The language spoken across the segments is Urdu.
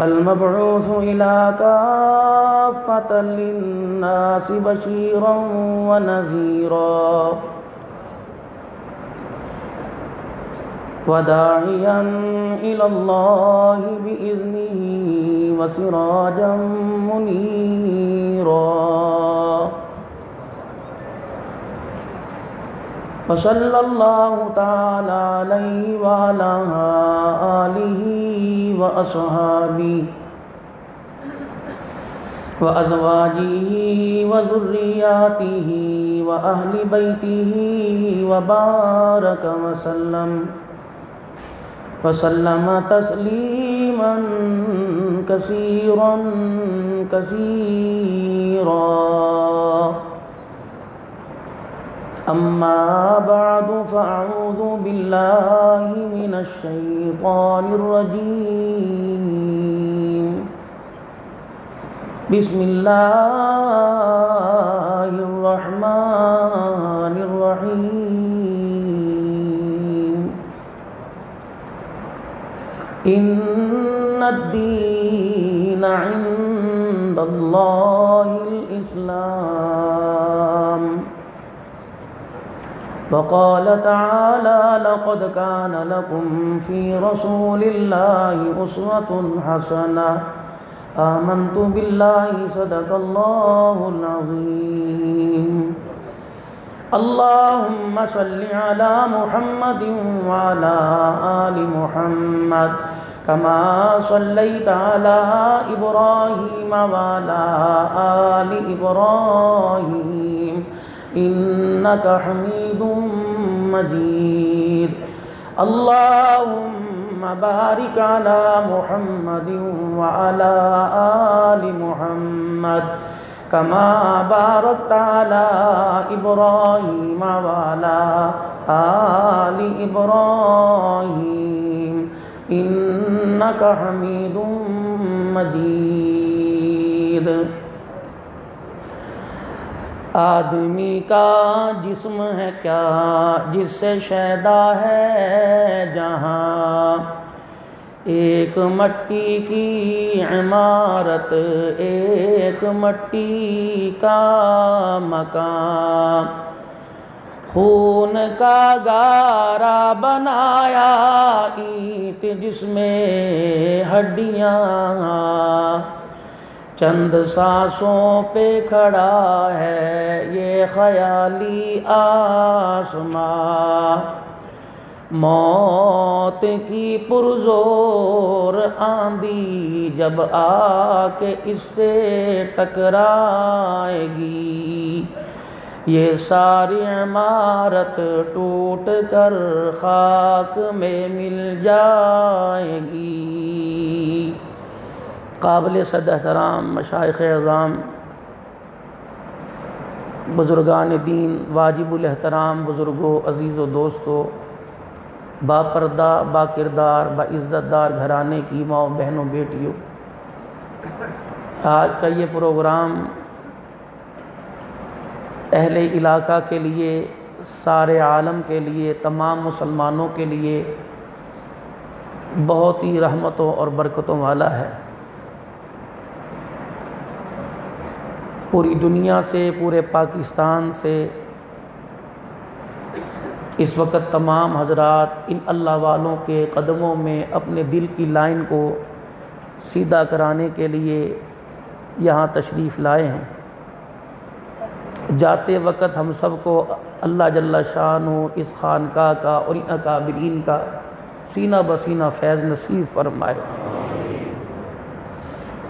المبعوث إلى كافة للناس بشيرا ونذيرا وداعيا إلى الله بإذنه وسراجا منيرا وصلى الله تعالى عليه وعلى آله وأصحابه وأزواجه وذرياته وأهل بيته وبارك وسلم تسليما كثيرا كثيرا. أما بعد فأعوذ بالله من الشيطان الرجيم. بسم الله الرحمن الرحيم. إن الدين عند الله الإسلام. وقال تعالى: لقد كان لكم في رسول الله أسوة حسنة. آمنت بالله صدق الله العظيم. اللهم صل على محمد وعلى آل محمد كما صليت على إبراهيم وعلى آل إبراهيم إنك حميد مجيد. اللهم بارك على محمد وعلى آل محمد كما باركت على إبراهيم وعلى آل إبراهيم إنك حميد مجيد. آدمی کا جسم ہے کیا جس سے شیدا ہے جہاں، ایک مٹی کی عمارت ایک مٹی کا مکان، خون کا گارا بنایا اینٹ جس میں ہڈیاں، چند سانسوں پہ کھڑا ہے یہ خیالی آسماں، موت کی پرزور آندھی جب آ کے اس سے ٹکرائے گی، یہ ساری عمارت ٹوٹ کر خاک میں مل جائے گی۔ قابل صد احترام مشائخ اعظام، بزرگان دین، واجب الاحترام بزرگوں، عزیز و دوستوں، با پردہ با کردار با عزت دار گھرانے کی ماؤں بہنوں بیٹیوں، آج کا یہ پروگرام اہل علاقہ کے لیے، سارے عالم کے لیے، تمام مسلمانوں کے لیے بہت ہی رحمتوں اور برکتوں والا ہے۔ پوری دنیا سے، پورے پاکستان سے اس وقت تمام حضرات ان اللہ والوں کے قدموں میں اپنے دل کی لائن کو سیدھا کرانے کے لیے یہاں تشریف لائے ہیں۔ جاتے وقت ہم سب کو اللہ جل شانہ اس خانقاہ کا اور ان اکابرین کا سینہ بسینہ فیض نصیب فرمائے،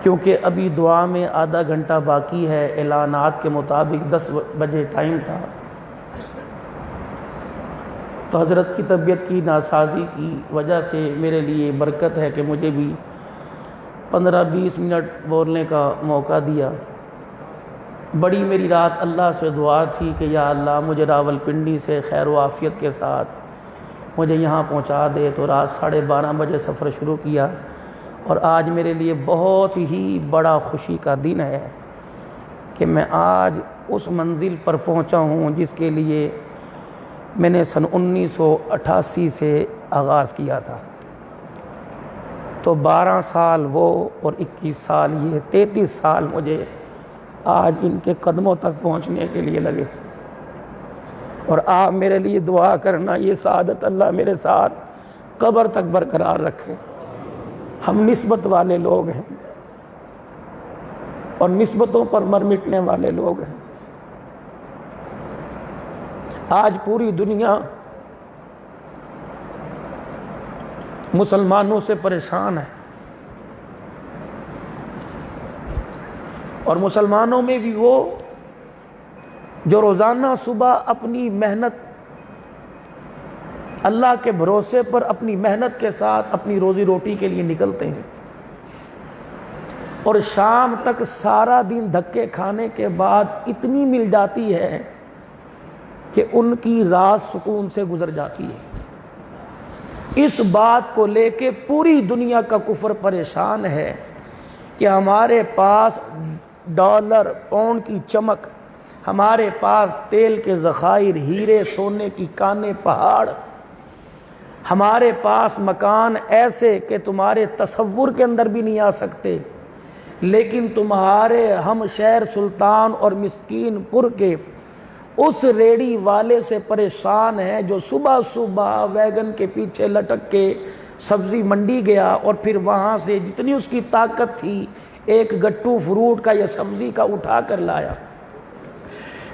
کیونکہ ابھی دعا میں آدھا گھنٹہ باقی ہے۔ اعلانات کے مطابق 10 بجے ٹائم تھا، تو حضرت کی طبیعت کی ناسازی کی وجہ سے میرے لیے برکت ہے کہ مجھے بھی 15-20 منٹ بولنے کا موقع دیا۔ بڑی میری رات اللہ سے دعا تھی کہ یا اللہ مجھے راولپنڈی سے خیر و عافیت کے ساتھ مجھے یہاں پہنچا دے، تو رات 12:30 بجے سفر شروع کیا، اور آج میرے لیے بہت ہی بڑا خوشی کا دن ہے کہ میں آج اس منزل پر پہنچا ہوں جس کے لیے میں نے سن 1988 سے آغاز کیا تھا۔ تو 12 سال وہ اور 21 سال یہ، 33 سال مجھے آج ان کے قدموں تک پہنچنے کے لیے لگے۔ اور آپ میرے لیے دعا کرنا، یہ سعادت اللہ میرے ساتھ قبر تک برقرار رکھے۔ ہم نسبت والے لوگ ہیں اور نسبتوں پر مر مٹنے والے لوگ ہیں۔ آج پوری دنیا مسلمانوں سے پریشان ہے، اور مسلمانوں میں بھی وہ جو روزانہ صبح اپنی محنت اللہ کے بھروسے پر اپنی محنت کے ساتھ اپنی روزی روٹی کے لیے نکلتے ہیں، اور شام تک سارا دن دھکے کھانے کے بعد اتنی مل جاتی ہے کہ ان کی رات سکون سے گزر جاتی ہے۔ اس بات کو لے کے پوری دنیا کا کفر پریشان ہے کہ ہمارے پاس ڈالر پاؤنڈ کی چمک، ہمارے پاس تیل کے ذخائر، ہیرے سونے کی کانیں پہاڑ، ہمارے پاس مکان ایسے کہ تمہارے تصور کے اندر بھی نہیں آ سکتے، لیکن تمہارے ہم شہر سلطان اور مسکین پور کے اس ریڑی والے سے پریشان ہیں جو صبح صبح ویگن کے پیچھے لٹک کے سبزی منڈی گیا اور پھر وہاں سے جتنی اس کی طاقت تھی ایک گٹو فروٹ کا یا سبزی کا اٹھا کر لایا،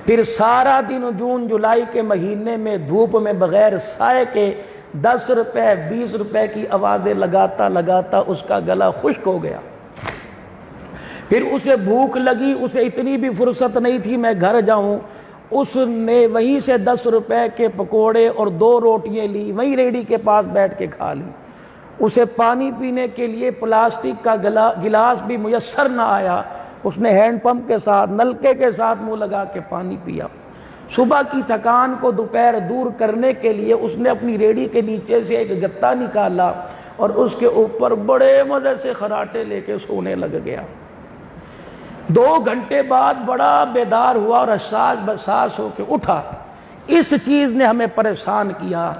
پھر سارا دن جون جولائی کے مہینے میں دھوپ میں بغیر سائے کے 10 روپے 20 روپے کی آوازیں لگاتا لگاتا اس کا گلا خشک ہو گیا۔ پھر اسے بھوک لگی، اسے اتنی بھی فرصت نہیں تھی میں گھر جاؤں، اس نے وہیں سے 10 روپے کے پکوڑے اور 2 روٹیاں لی، وہیں ریڑی کے پاس بیٹھ کے کھا لی۔ اسے پانی پینے کے لیے پلاسٹک کا گلاس بھی میسر نہ آیا، اس نے ہینڈ پمپ کے ساتھ نلکے کے ساتھ منہ لگا کے پانی پیا۔ صبح کی تھکان کو دوپہر دور کرنے کے لیے اس نے اپنی ریڑی کے نیچے سے ایک گتا نکالا اور اس کے اوپر بڑے مزے سے خراٹے لے کے سونے لگ گیا۔ 2 گھنٹے بعد بڑا بیدار ہوا اور احساس بحساس ہو کے اٹھا۔ اس چیز نے ہمیں پریشان کیا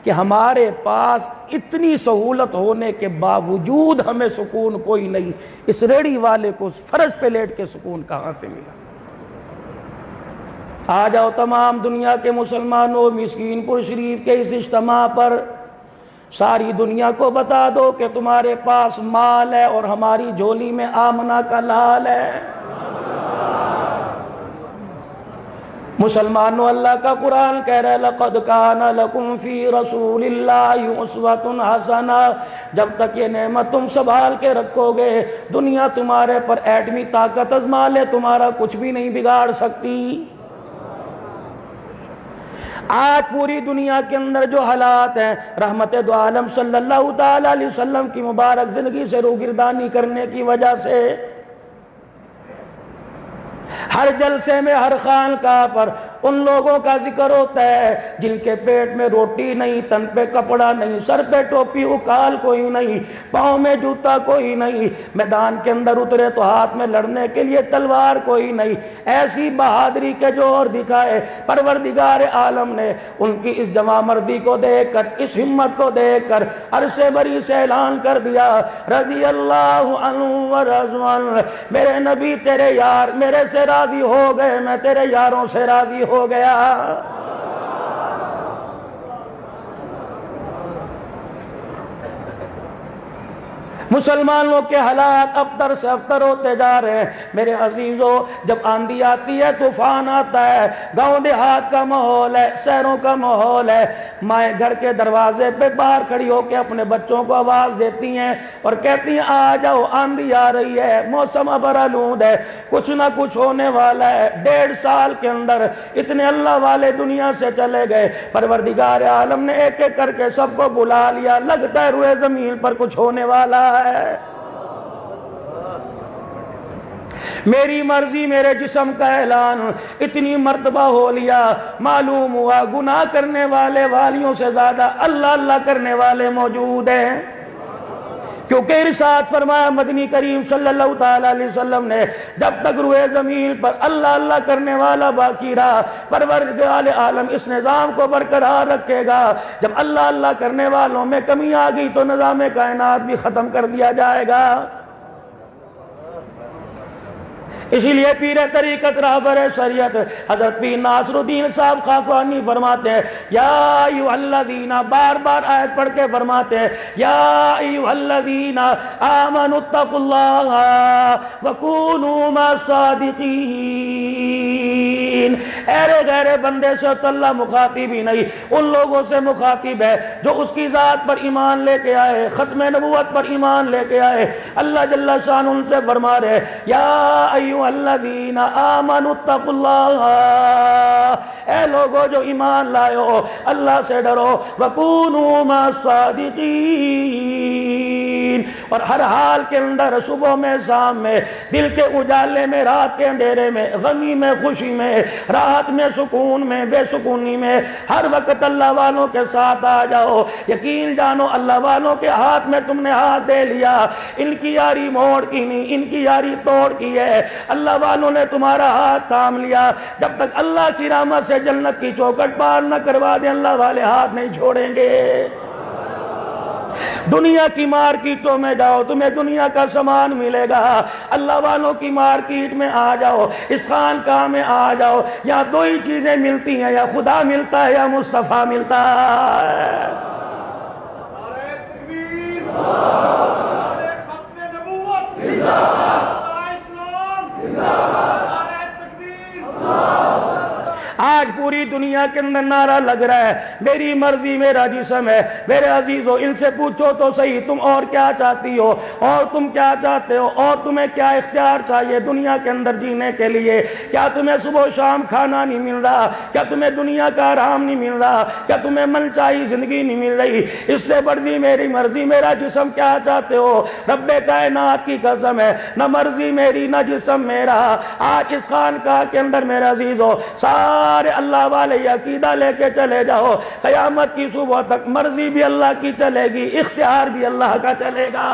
کہ ہمارے پاس اتنی سہولت ہونے کے باوجود ہمیں سکون کوئی نہیں۔ اس ریڑی والے کو فرش پہ لیٹ کے سکون کہاں سے ملا؟ آ جاؤ تمام دنیا کے مسلمانوں، مسکین پور شریف کے اس اجتماع پر ساری دنیا کو بتا دو کہ تمہارے پاس مال ہے اور ہماری جھولی میں آمنہ کا لال ہے۔ مسلمانوں، اللہ کا قرآن کہہ رہا ہے لَقَدْ كَانَ لَكُمْ فِي رَسُولِ اللَّهِ أُسْوَةٌ حَسَنَةٌ۔ جب تک یہ نعمت تم سنبھال کے رکھو گے، دنیا تمہارے پر ایٹمی طاقت آزما لے، تمہارا کچھ بھی نہیں بگاڑ سکتی۔ آج پوری دنیا کے اندر جو حالات ہیں، رحمت دو عالم صلی اللہ تعالی علیہ وسلم کی مبارک زندگی سے روگردانی کرنے کی وجہ سے ہر جلسے میں ہر خانقاہ پر ان لوگوں کا ذکر ہوتا ہے جن کے پیٹ میں روٹی نہیں، تن پہ کپڑا نہیں، سر پہ ٹوپی اکال کوئی نہیں، پاؤں میں جوتا کوئی نہیں، میدان کے اندر اترے تو ہاتھ میں لڑنے کے لیے تلوار کوئی نہیں۔ ایسی بہادری کے جو اور دکھائے پروردگار عالم نے، ان کی اس جمع مردی کو دیکھ کر، اس ہمت کو دیکھ کر عرش بری سے اعلان کر دیا رضی اللہ عنہ ورضوان۔ میرے نبی تیرے یار میرے سے راضی ہو گئے، میں تیرے یاروں سے راضی ہو گیا۔ مسلمانوں کے حالات ابتر سے ابتر ہوتے جا رہے ہیں۔ میرے عزیزوں، جب آندھی آتی ہے، طوفان آتا ہے، گاؤں دیہات کا ماحول ہے، شہروں کا ماحول ہے، مائیں گھر کے دروازے پہ باہر کھڑی ہو کے اپنے بچوں کو آواز دیتی ہیں اور کہتی ہیں آ جاؤ، آندھی آ رہی ہے، موسم ابرآلود ہے، کچھ نہ کچھ ہونے والا ہے۔ 1.5 سال کے اندر اتنے اللہ والے دنیا سے چلے گئے، پروردگار عالم نے ایک ایک کر کے سب کو بلا لیا، لگتا ہے روئے زمین پر کچھ ہونے والا ہے۔ میری مرضی میرے جسم کا اعلان اتنی مرتبہ ہو لیا، معلوم ہوا گناہ کرنے والے والیوں سے زیادہ اللہ اللہ کرنے والے موجود ہیں۔ کیونکہ ارشاد فرمایا مدنی کریم صلی اللہ تعالی علیہ وسلم نے جب تک روئے زمین پر اللہ اللہ کرنے والا باقی رہا پروردگار عالم اس نظام کو برقرار رکھے گا. جب اللہ اللہ کرنے والوں میں کمی آ گئی تو نظام کائنات بھی ختم کر دیا جائے گا. اسی لیے پیر طریقت رہبر شریعت حضرت پیر ناصر الدین صاحب خاقانی فرماتے ہیں یا ایھا الذین، بار بار آیت پڑھ کے فرماتے ہیں یا ایھا الذین آمنوا اتقوا اللہ وکونوا مع الصادقین. ایرے غیرے بندے سے تو اللہ مخاطب ہی نہیں، ان لوگوں سے مخاطب ہے جو اس کی ذات پر ایمان لے کے آئے، ختم نبوت پر ایمان لے کے آئے. اللہ جل شان ان سے فرما رہے یا ایھا الذین آمنوا اتقوا اللہ، اے لوگو جو ایمان لائے ہو اللہ سے ڈرو، وکونوا مع الصادقین، اور ہر حال کے اندر صبح میں شام میں، دل کے اجالے میں رات کے اندھیرے میں، غمی میں خوشی میں، راحت میں سکون میں بے سکونی میں، ہر وقت اللہ والوں کے ساتھ آ جاؤ. یقین جانو اللہ والوں کے ہاتھ میں تم نے ہاتھ دے لیا، ان کی یاری موڑ کی نہیں، ان کی یاری توڑ کی ہے. اللہ والوں نے تمہارا ہاتھ تھام لیا. جب تک اللہ کی رحمت سے جنت کی چوکھٹ پار نہ کروا دیں اللہ والے ہاتھ نہیں چھوڑیں گے. دنیا کی مارکیٹوں میں جاؤ تمہیں دنیا کا سامان ملے گا، اللہ والوں کی مارکیٹ میں آ جاؤ، اس خانقاہ میں آ جاؤ، یہاں دو ہی چیزیں ملتی ہیں، یا خدا ملتا ہے یا مصطفیٰ ملتا ہے. آج پوری دنیا کے اندر نعرہ لگ رہا ہے میری مرضی میرا جسم ہے. میرے عزیزو ان سے پوچھو تو صحیح تم اور کیا چاہتی ہو، اور تم کیا چاہتے ہو، اور تمہیں کیا اختیار چاہیے دنیا کے اندر جینے کے لیے؟ کیا تمہیں صبح و شام کھانا نہیں مل رہا؟ کیا تمہیں دنیا کا آرام نہیں مل رہا؟ کیا تمہیں من چاہی زندگی نہیں مل رہی؟ اس سے بڑی میری مرضی میرا جسم کیا چاہتے ہو؟ رب کائنات کی قسم ہے نہ مرضی میری نہ جسم میرا. آج اس خانقاہ کے اندر میرے عزیزو سارے اللہ والے عقیدہ لے کے چلے جاؤ، قیامت کی صبح تک مرضی بھی اللہ کی چلے گی، اختیار بھی اللہ کا چلے گا.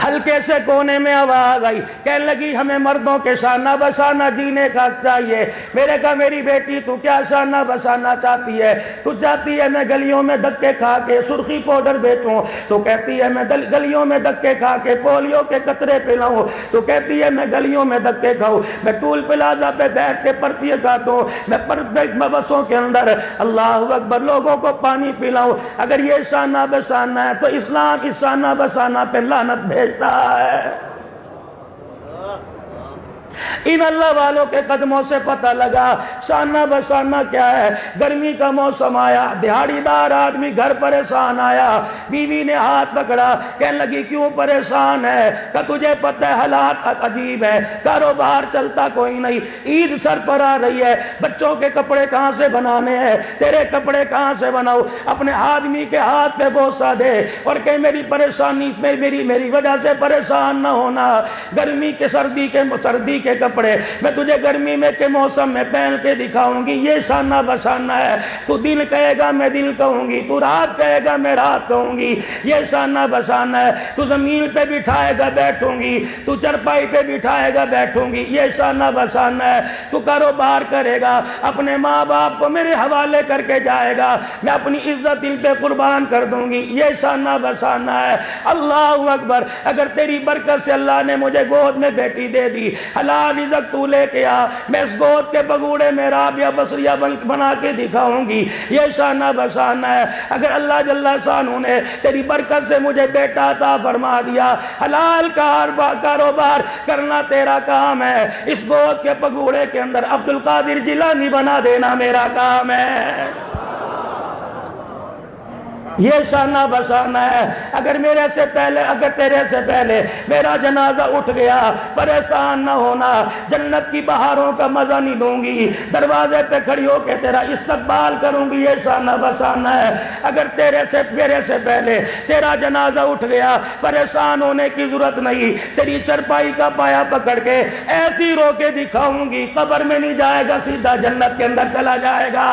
ہلکے سے کونے میں آواز آئی، کہنے لگی ہمیں مردوں کے شانہ بشانہ جینے کا چاہیے. میرے کہا میری بیٹی تو کیا شانہ بشانہ چاہتی ہے؟ تو چاہتی ہے میں گلیوں میں دھکے کھا کے سرخی پاؤڈر بیچوں، تو کہتی ہے میں گلیوں میں دھکے کھا کے پولیو کے قطرے پلاؤں، تو کہتی ہے میں گلیوں میں دھکے کھاؤں، میں ٹول پلازا پہ بیٹھ کے پرچیاں کاٹوں، میں بسوں کے اندر اللہ اکبر لوگوں کو پانی پلاؤں. اگر یہ شانہ بشانہ ہے تو اسلام اس شانہ بشانہ پہ لعنت بھیجتا ہے. ان اللہ والوں کے قدموں سے پتہ لگا شانہ بشانہ کیا ہے. گرمی کا موسم آیا، دیہاڑی دار آدمی گھر پریشان آیا، بیوی نے ہاتھ پکڑا، کہنے لگی کیوں پریشان ہے؟ کہ تجھے پتہ ہے حالات عجیب ہے، کاروبار چلتا کوئی نہیں، عید سر پر آ رہی ہے، بچوں کے کپڑے کہاں سے بنانے ہیں، تیرے کپڑے کہاں سے بناؤ؟ اپنے آدمی کے ہاتھ پہ بوسہ دے اور کہ میری پریشانی میری وجہ سے پریشان نہ ہونا. گرمی کے سردی کے کپڑے میں تجھے گرمی میں کے موسم میں پہن کے دکھاؤں گی. یہ شانہ بشانہ ہے. تو دن کہے گا میں دن کہوں گی، تو رات کہے گا میں رات کہوں گی. یہ شانہ بشانہ ہے. تو زمین پہ بٹھائے گا بیٹھوں گی، تو چرپائی پہ بٹھائے گا بیٹھوں گی. یہ شانہ بشانہ ہے. تو کاروبار کرے گا، اپنے ماں باپ کو میرے حوالے کر کے جائے گا، میں اپنی عزت ان پہ قربان کر دوں گی. یہ شانہ بشانہ ہے. اللہ اکبر. اگر تیری برکت سے اللہ نے مجھے گود میں بیٹی دے دی، حلال رزق تو لے کے آ، میں اس گود کے بگوڑے میں رابعہ بصریہ بنا کے دکھاؤں گی. یہ شانہ بشانہ ہے. اگر اللہ جل شانہ نے تیری برکت سے مجھے بیٹا عطا فرما دیا، حلال کاروبار کرنا تیرا کام ہے، اس گود کے بگوڑے کے اندر عبد القادر جیلانی بنا دینا میرا کام ہے. یہ شانہ بشانہ ہے. اگر تیرے سے پہلے میرا جنازہ اٹھ گیا، پریشان نہ ہونا، جنت کی بہاروں کا مزہ نہیں دوں گی، دروازے پہ کھڑی ہو کے تیرا استقبال کروں گی. یہ شانہ بشانہ ہے. اگر میرے سے پہلے تیرا جنازہ اٹھ گیا، پریشان ہونے کی ضرورت نہیں، تیری چرپائی کا پایا پکڑ کے ایسی رو کے دکھاؤں گی، قبر میں نہیں جائے گا، سیدھا جنت کے اندر چلا جائے گا.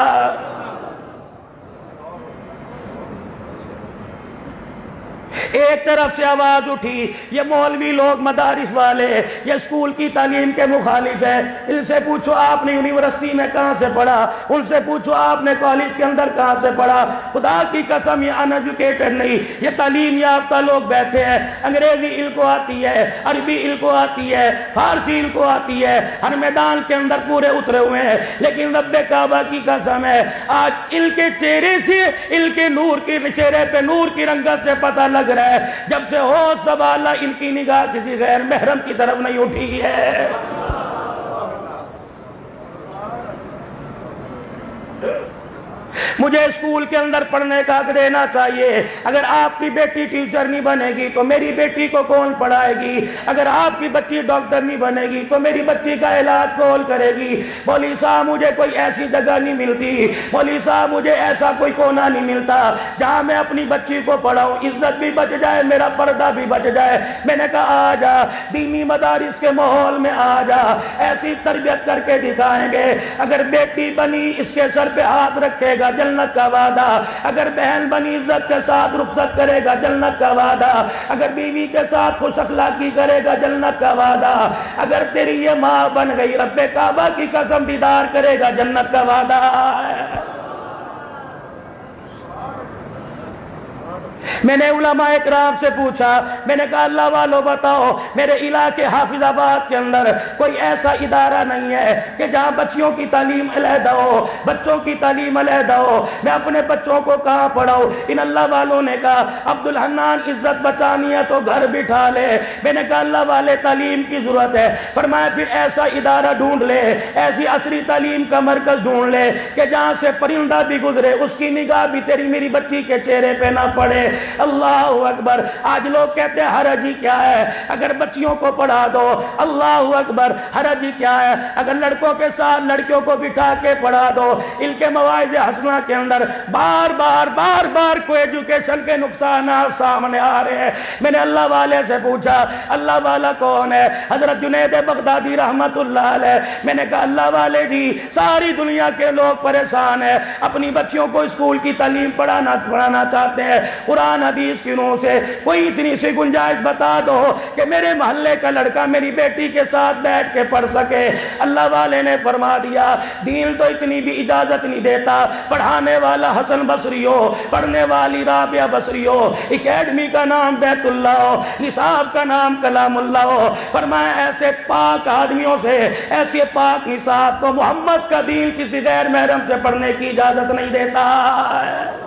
ایک طرف سے آواز اٹھی یہ مولوی لوگ مدارس والے یہ اسکول کی تعلیم کے مخالف ہیں، ان سے پوچھو آپ نے یونیورسٹی میں کہاں سے پڑھا، ان سے پوچھو آپ نے کالج کے اندر کہاں سے پڑھا۔ خدا کی قسم یہ ان ایجوکیٹڈ نہیں، یہ تعلیم یافتہ لوگ بیٹھے ہیں، انگریزی ان کو آتی ہے، عربی ان کو آتی ہے، فارسی ان کو آتی ہے، ہر میدان کے اندر پورے اترے ہوئے ہیں، لیکن رب کعبہ کی قسم ہے آج ان کے چہرے سے، ان کے نور کی چہرے پہ نور کی رنگت سے پتہ لگ رہا ہے جب سے ہوش سنبھالا ان کی نگاہ کسی غیر محرم کی طرف نہیں اٹھی ہے۔ مجھے اسکول کے اندر پڑھنے کا حق دینا چاہیے۔ اگر آپ کی بیٹی ٹیچر نہیں بنے گی تو میری بیٹی کو کون پڑھائے گی؟ اگر آپ کی بچی ڈاکٹر نہیں بنے گی تو میری بچی کا علاج کون کرے گی؟ مولوی صاحب مجھے کوئی ایسی جگہ نہیں ملتی، مولوی صاحب مجھے ایسا کوئی کونا نہیں ملتا جہاں میں اپنی بچی کو پڑھاؤں، عزت بھی بچ جائے، میرا پردہ بھی بچ جائے۔ میں نے کہا آ جا دینی مدارس کے ماحول میں آ جا، ایسی تربیت کر کے دکھائیں گے۔ اگر بیٹی بنی اس کے سر پہ ہاتھ رکھے گا جنت کا وعدہ، اگر بہن بنی عزت کے ساتھ رخصت کرے گا جنت کا وعدہ، اگر بیوی کے ساتھ خوش اخلاقی کرے گا جنت کا وعدہ، اگر تیری یہ ماں بن گئی رب کعبہ کی قسم دیدار کرے گا جنت کا وعدہ ہے۔ میں نے علماء اکرام سے پوچھا، میں نے کہا اللہ والو بتاؤ میرے علاقے حافظ آباد کے اندر کوئی ایسا ادارہ نہیں ہے کہ جہاں بچیوں کی تعلیم علیحدہ ہو، بچوں کی تعلیم علیحدہ ہو، میں اپنے بچوں کو کہاں پڑھاؤں؟ ان اللہ والوں نے کہا عبدالحنان عزت بچانی ہے تو گھر بٹھا لے۔ میں نے کہا اللہ والے تعلیم کی ضرورت ہے، فرمایا پھر ایسا ادارہ ڈھونڈ لے، ایسی عصری تعلیم کا مرکز ڈھونڈ لے کہ جہاں سے پرندہ بھی گزرے اس کی نگاہ بھی تیری میری بچی کے چہرے پہ نہ پڑے۔ اللہ اکبر۔ آج لوگ کہتے ہیں حرج ہی کیا ہے اگر بچیوں کو پڑھا دو، اللہ اکبر، حرج ہی کیا ہے اگر لڑکوں کے ساتھ لڑکیوں کو بٹھا کے پڑھا دو۔ ان کے مواعظ حسنہ کے اندر بار بار کو ایجوکیشن کے نقصانات سامنے آ رہے ہیں۔ میں نے اللہ والے سے پوچھا اللہ والا کون ہے؟ حضرت جنید بغدادی رحمت اللہ علیہ۔ میں نے کہا اللہ والے جی ساری دنیا کے لوگ پریشان ہیں، اپنی بچیوں کو اسکول کی تعلیم پڑھانا چاہتے ہیں، قرآن حدیث کی نور سے کوئی اتنی سی گنجائش بتا دو کہ میرے محلے کا لڑکا میری بیٹی کے ساتھ بیٹھ کے پڑھ سکے۔ اللہ والے نے فرما دیا دین تو اتنی بھی اجازت نہیں دیتا، پڑھانے والا حسن بصری ہو، پڑھنے والی رابعہ بصری ہو، اکیڈمی کا نام بیت اللہ ہو، نصاب کا نام کلام اللہ ہو، فرمایا ایسے پاک آدمیوں سے، ایسے پاک نصاب کو محمد کا دین کسی غیر محرم سے پڑھنے کی اجازت نہیں دیتا ہے۔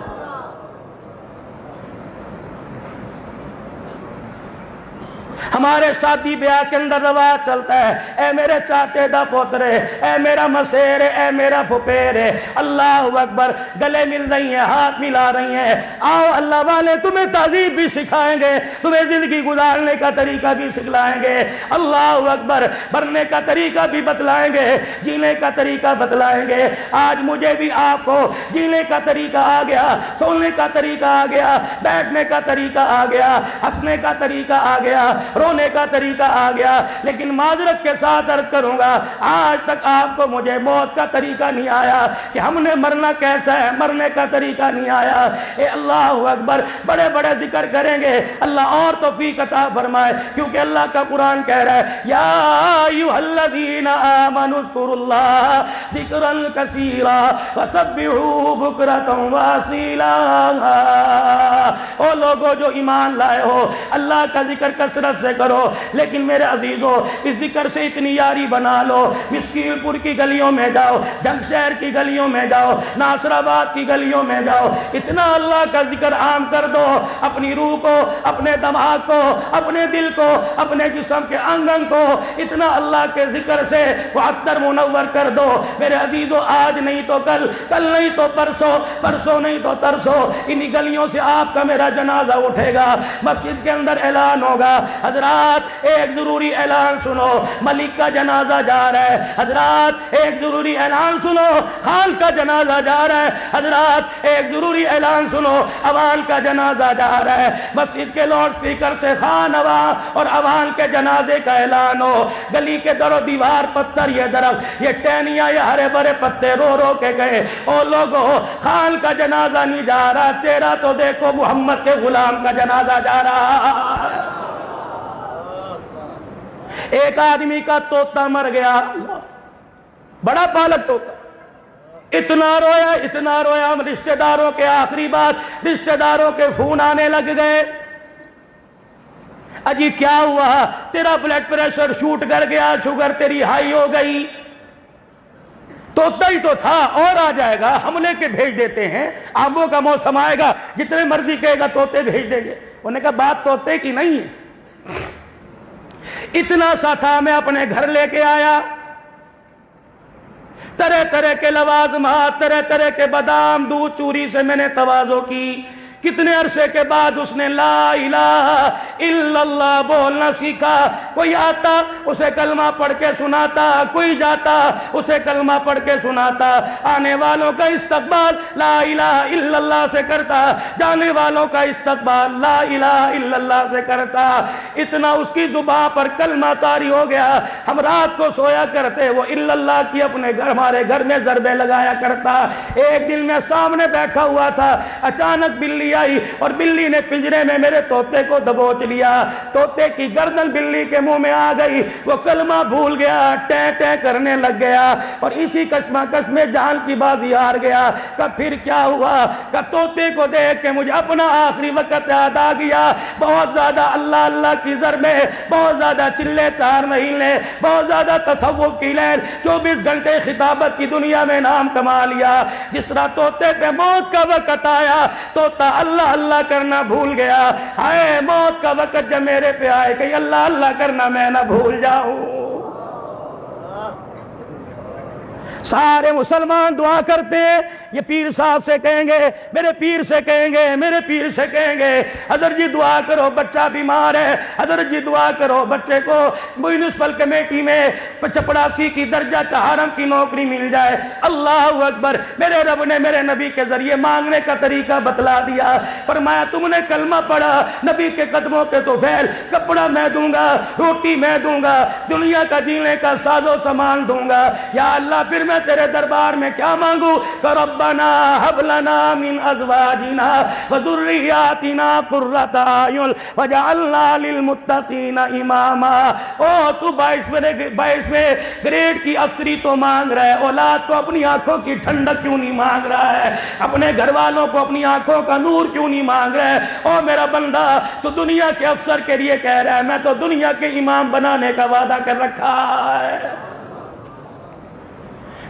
ہمارے شادی بیاہ کے اندر رواج چلتا ہے اے میرے چاچے دا پوترے، اے میرا مسیر، اے میرا پھپھیر، اللہ اکبر، گلے مل رہی ہیں، ہاتھ ملا رہی ہیں، آؤ اللہ والے تمہیں تہذیب بھی سکھائیں گے، تمہیں زندگی گزارنے کا طریقہ بھی سکھلائیں گے، اللہ اکبر، مرنے کا طریقہ بھی بتلائیں گے، جینے کا طریقہ بتلائیں گے۔ آج مجھے بھی آپ کو جینے کا طریقہ آ گیا، سونے کا طریقہ آ گیا، بیٹھنے کا طریقہ آ گیا، ہنسنے کا طریقہ آ گیا، رونے کا طریقہ آ گیا، لیکن معذرت کے ساتھ عرض کروں گا آج تک آپ کو مجھے موت کا طریقہ نہیں آیا کہ ہم نے مرنا کیسا ہے، مرنے کا طریقہ نہیں آیا۔ اے اللہ اکبر، بڑے بڑے ذکر کریں گے، اللہ اور توفیق عطا فرمائے، کیونکہ اللہ کا قرآن کہہ رہا ہے یا ایھا الذین آمنوا اذکروا اللہ ذکرا کثیرا وسبحوہ بکرۃ واصیلا۔ او لوگو جو ایمان لائے ہو اللہ کا ذکر کثرت سے کرو، لیکن میرے عزیزو اس ذکر سے اتنی یاری بنا لو، مسکین پور کی گلیوں میں جاؤ، جنگ شہر کی گلیوں میں جاؤ، ناصر آباد کی گلیوں میں جاؤ، اتنا اللہ کا ذکر عام کر دو، اپنی روح کو، اپنے دماغ کو، اپنے دل کو، اپنے جسم کے انگن کو اتنا اللہ کے ذکر سے معطر منور کر دو۔ میرے عزیزو آج نہیں تو کل، کل نہیں تو پرسوں، پرسوں نہیں تو ترسوں انہی گلیوں سے آپ کا میرا جنازہ اٹھے گا، مسجد کے اندر اعلان ہوگا حضرت حضرات ایک ضروری اعلان سنو، ملک کا جنازہ جا رہا ہے، حضرات ایک ضروری اعلان سنو، خان کا جنازہ جا رہا ہے، حضرات ایک ضروری اعلان سنو، عوان کا جنازہ جا رہا ہے۔ مسجد کے لاؤڈ اسپیکر سے خان عوان اور عوان کے جنازے کا اعلان ہو، گلی کے در و دیوار پتھر یہ درخت یہ ٹہنیاں یہ ہرے بھرے پتے رو رو کے گئے، او لوگو خان کا جنازہ نہیں جا رہا، چہرہ تو دیکھو محمد کے غلام کا جنازہ جا رہا۔ ایک آدمی کا طوطا مر گیا، بڑا پالک طوطا، اتنا رویا رشتہ داروں کے آخری بات رشتہ داروں کے فون آنے لگ گئے، اجی کیا ہوا؟ تیرا بلڈ پریشر شوٹ کر گیا، شوگر تیری ہائی ہو گئی۔ طوطا ہی تو تھا، اور آ جائے گا، حملے کے بھیج دیتے ہیں، آموں کا موسم آئے گا، جتنے مرضی کہے گا طوطے بھیج دیں گے۔ انہوں نے کہا بات طوطے کی نہیں ہے، اتنا سا تھا، میں اپنے گھر لے کے آیا، طرح طرح کے لوازمات، طرح طرح کے بادام دودھ چوری سے میں نے تواضع کی۔ کتنے عرصے کے بعد اس نے لا الہ الا اللہ بولنا سیکھا۔ کوئی آتا اسے کلمہ پڑھ کے سناتا، کوئی جاتا اسے کلمہ پڑھ کے سناتا، آنے والوں کا استقبال لا الہ الا اللہ سے کرتا، جانے والوں کا استقبال لا الہ الا اللہ سے کرتا۔ اتنا اس کی زبان پر کلمہ طاری ہو گیا، ہم رات کو سویا کرتے، وہ الا اللہ کی اپنے گھر ہمارے گھر میں ضربے لگایا کرتا۔ ایک دن میں سامنے بیٹھا ہوا تھا، اچانک بلی آئی اور بلی نے پنجرے میں میرے طوطے کو دبوچ لیا، طوطے کی گردن بلی کے منہ میں آ گئی، وہ کلمہ بھول گیا، ٹیں ٹیں کرنے لگ گیا اور اسی کشمکش میں جان کی بازی ہار گیا۔ کہ پھر کیا ہوا؟ کہ طوطے کو دیکھ کے مجھے اپنا آخری وقت یاد آ گیا، بہت زیادہ اللہ اللہ کی زر میں، بہت زیادہ چلے چار مہینے، بہت زیادہ تصوف کی لہر، 24 گھنٹے خطابت کی دنیا میں نام کما لیا۔ جس طرح طوطے پہ موت کا وقت آیا، طوطا اللہ اللہ کرنا بھول گیا۔ ہائے موت کا وقت جب میرے پہ آئے کہ اللہ اللہ کرنا میں نہ بھول جاؤں۔ سارے مسلمان دعا کرتے ہیں، یہ پیر صاحب سے کہیں گے، میرے پیر سے کہیں گے، میرے پیر سے کہیں گے حضرت جی دعا کرو بچہ بیمار ہے، حضرت جی دعا کرو بچے کو میونسپل کمیٹی میں چپڑاسی کی درجہ چہارم کی نوکری مل جائے۔ اللہ اکبر، میرے رب نے میرے نبی کے ذریعے مانگنے کا طریقہ بتلا دیا۔ فرمایا تم نے کلمہ پڑھا، نبی کے قدموں کے طفیل، کپڑا میں دوں گا، روٹی میں دوں گا، دنیا کا جینے کا ساز و سامان دوں گا۔ یا اللہ پھر میں تیرے دربار میں کیا مانگوں؟ کہ ربنا حب لنا من ازواجنا وذریاتنا قرۃ اعین وجعلنا للمتقین اماما۔ او تو 22ویں گریڈ کی افسری تو مانگ رہا ہے، اولاد کو اپنی آنکھوں کی ٹھنڈک کیوں نہیں مانگ رہا ہے؟ اپنے گھر والوں کو اپنی آنکھوں کا نور کیوں نہیں مانگ رہا ہے؟ او میرا بندہ تو دنیا کے افسر کے لیے کہہ رہا ہے، میں تو دنیا کے امام بنانے کا وعدہ کر رکھا ہے۔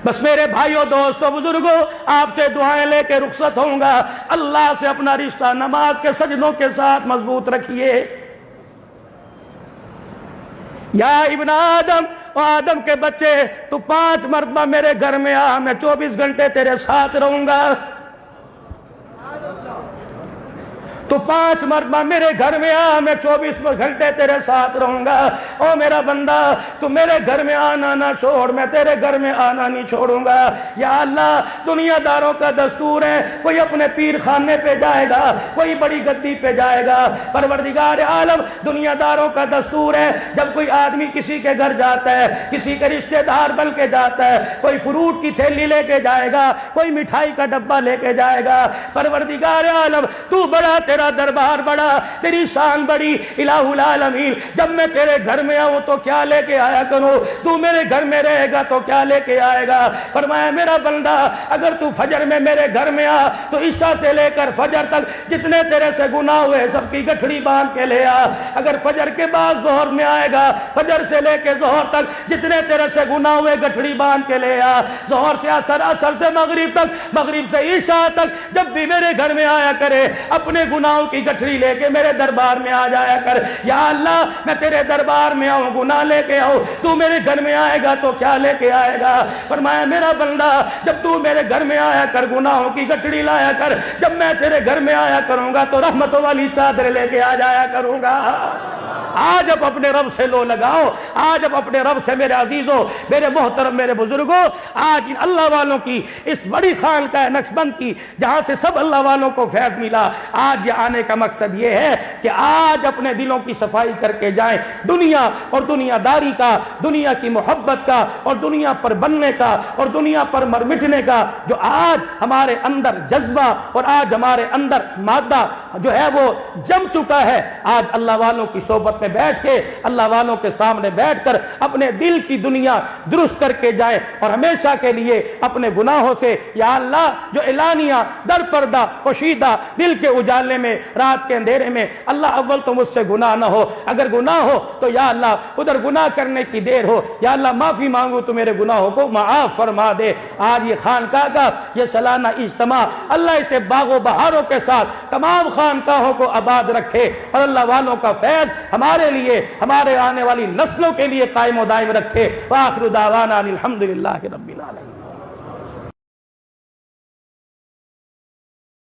بس میرے بھائیوں دوستوں بزرگوں، آپ سے دعائیں لے کے رخصت ہوں گا۔ اللہ سے اپنا رشتہ نماز کے سجدوں کے ساتھ مضبوط رکھیے۔ یا ابن آدم، آدم کے بچے، تو 5 مرتبہ میرے گھر میں آ، میں 24 گھنٹے تیرے ساتھ رہوں گا۔ تو 5 مرتبہ میرے گھر میں آ، میں 24 گھنٹے تیرے ساتھ رہوں گا۔ او میرا بندہ تو میرے گھر میں آنا نہ چھوڑ، میں تیرے گھر میں آنا نہیں چھوڑوں گا۔ یا اللہ دنیا داروں کا دستور ہے، کوئی اپنے پیر خانے پہ جائے گا، کوئی بڑی گدی پہ جائے گا۔ پروردگار عالم دنیا داروں کا دستور ہے، جب کوئی آدمی کسی کے گھر جاتا ہے، کسی کے رشتہ دار بن کے جاتا ہے، کوئی فروٹ کی تھیلی لے کے جائے گا، کوئی مٹھائی کا ڈبہ لے کے جائے گا۔ پروردگار عالم تو بڑا، تیرا دربار بڑا، تیری شان بڑی، الہ العالمین جب میں تیرے گھر میں آؤں تو کیا لے کے آیا کروں؟ تو میرے گھر میں رہے گا تو کیا لے کے آئے گا؟ فرمایا میرا بندہ اگر تو فجر میں میرے گھر میں آ تو عشاء سے لے کر فجر تک جتنے تیرے سے گناہ ہوئے سب کی گٹھڑی باندھ کے لے آ۔ اگر فجر کے بعد ظہر میں آئے گا، فجر سے لے کے ظہر تک جتنے تیرے سے گناہ ہوئے گٹھڑی باندھ کے لے آ۔ ظہر سے عصر، عصر سے مغرب تک، مغرب سے عشاء تک جب بھی میرے گھر میں آیا کرے اپنے گناہوں کی گٹھڑی لے کے میرے دربار میں آ جایا کر۔ یا اللہ میں تیرے دربار میں آؤں، گناہ لے کے آؤں، تو میرے گھر میں آئے گا تو کیا لے کے آئے گا؟ فرمایا میرا بندہ جب تو میرے گھر میں آیا کر گناہوں کی گٹھڑی لایا کر، جب میں تیرے گھر میں آیا کروں گا تو رحمتوں والی چادر لے کے آ جایا کروں گا۔ آج اب اپنے رب سے لو لگاؤ، آج اب اپنے رب سے میرے عزیزوں، میرے محترم، میرے بزرگوں، آج ان اللہ والوں کی اس بڑی خانقاہ نقشبند کی جہاں سے سب اللہ والوں کو فیض ملا، آج یہ آنے کا مقصد یہ ہے کہ آج اپنے دلوں کی صفائی کر کے جائیں، دنیا اور دنیا داری کا، دنیا کی محبت کا اور دنیا پر بننے کا اور دنیا پر مر مٹنے کا جو آج ہمارے اندر جذبہ اور آج ہمارے اندر مادہ جو ہے وہ جم چکا ہے، آج اللہ والوں کی صحبت میں بیٹھ کے، اللہ والوں کے سامنے بیٹھ کر اپنے دل کی دنیا درست کر کے جائیں اور ہمیشہ کے لیے اپنے گناہوں سے، یا اللہ جو اعلانیہ در پردہ پوشیدہ دل کے اجالے میں، رات کے اندھیرے میں، اللہ اول تو مجھ سے گناہ نہ ہو، اگر گناہ ہو تو یا اللہ ادھر گناہ کرنے کی دیر ہو، یا اللہ معافی مانگو تو میرے گناہوں کو معاف فرما دے۔ آج یہ خانقاہ کا یہ سالانہ اجتماع اللہ اسے باغ و بہاروں کے ساتھ تمام خانقاہوں کو آباد رکھے اور اللہ والوں کا فیض ہمارے لیے، ہمارے آنے والی نسلوں کے لیے قائم و دائم رکھے۔ وآخر دعوانا الحمدللہ رب العالمین۔